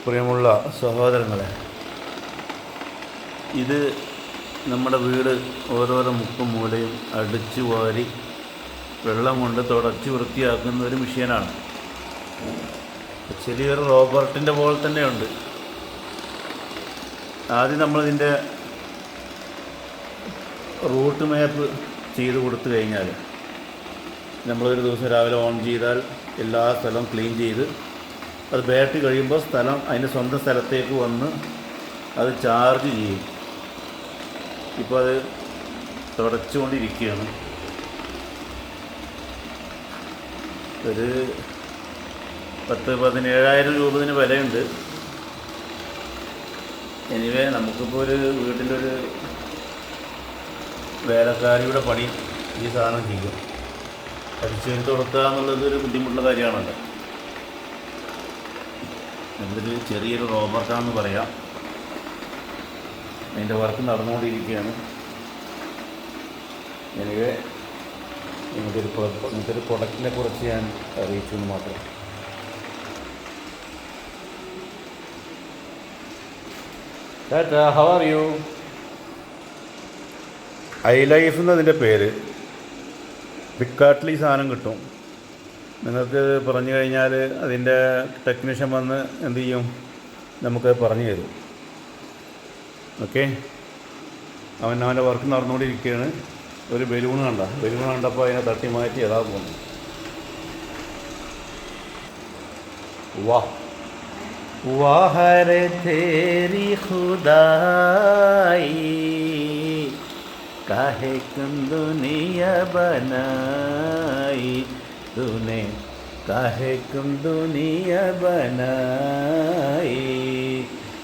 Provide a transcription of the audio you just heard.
പ്രിയമുള്ള സഹോദരങ്ങളെ, ഇത് നമ്മുടെ വീട് ഓരോരോ മുക്കും മൂലയും അടിച്ചു വാരി വെള്ളം കൊണ്ട് തുടച്ച് വൃത്തിയാക്കുന്ന ഒരു മെഷീനാണ്. ചെറിയൊരു റോബർട്ടിൻ്റെ പോലെ തന്നെയുണ്ട്. ആദ്യം നമ്മളിതിൻ്റെ റൂട്ട് മാപ്പ് ചെയ്ത് കൊടുത്തു കഴിഞ്ഞാൽ, നമ്മളൊരു ദിവസം രാവിലെ ഓൺ ചെയ്താൽ എല്ലാ സ്ഥലവും ക്ലീൻ ചെയ്ത് അത് ബാറ്ററി കഴിയുമ്പോൾ സ്ഥലം അതിൻ്റെ സ്വന്തം സ്ഥലത്തേക്ക് വന്ന് അത് ചാർജ് ചെയ്യും. ഇപ്പോൾ അത് തുടച്ചുകൊണ്ടിരിക്കുകയാണ്. ഒരു 17,000 രൂപ ഇതിന് വിലയുണ്ട്. എനിവേ നമുക്കിപ്പോൾ ഒരു വീട്ടിലൊരു വേലക്കാരിയുടെ പണി ഈ സാധനം ചെയ്യും. അടിച്ചു കൊടുക്കുക എന്നുള്ളത് ഒരു ബുദ്ധിമുട്ടുള്ള കാര്യമാണല്ലോ. നമ്മളിത് ചെറിയൊരു റോബർട്ടാണെന്ന് പറയാം. അതിൻ്റെ വർക്ക് നടന്നുകൊണ്ടിരിക്കുകയാണ്. എനിവേ ഇങ്ങനത്തെ പ്രൊഡക്റ്റിനെ കുറിച്ച് ഞാൻ അറിയിച്ചു എന്ന് മാത്രം. Tata, how are you? ILife എന്നതിൻ്റെ പേര്. ഫ്ലിപ്കാർട്ടിൽ ഈ സാധനം കിട്ടും. നിങ്ങൾക്ക് പറഞ്ഞു കഴിഞ്ഞാൽ അതിൻ്റെ ടെക്നീഷ്യൻ വന്ന് എന്ത് ചെയ്യും, നമുക്കത് പറഞ്ഞു തരും. ഓക്കെ, അവൻ്റെ വർക്ക് നടന്നുകൊണ്ടിരിക്കുകയാണ്. ഒരു ബലൂൺ കണ്ടപ്പോൾ അതിനെ തട്ടി മാറ്റി ഏതാ പോകുന്നു. वाह रे तेरी खुदाई, काहे कुन दुनिया बनाई, तूने काहे कुन दुनिया बनाई.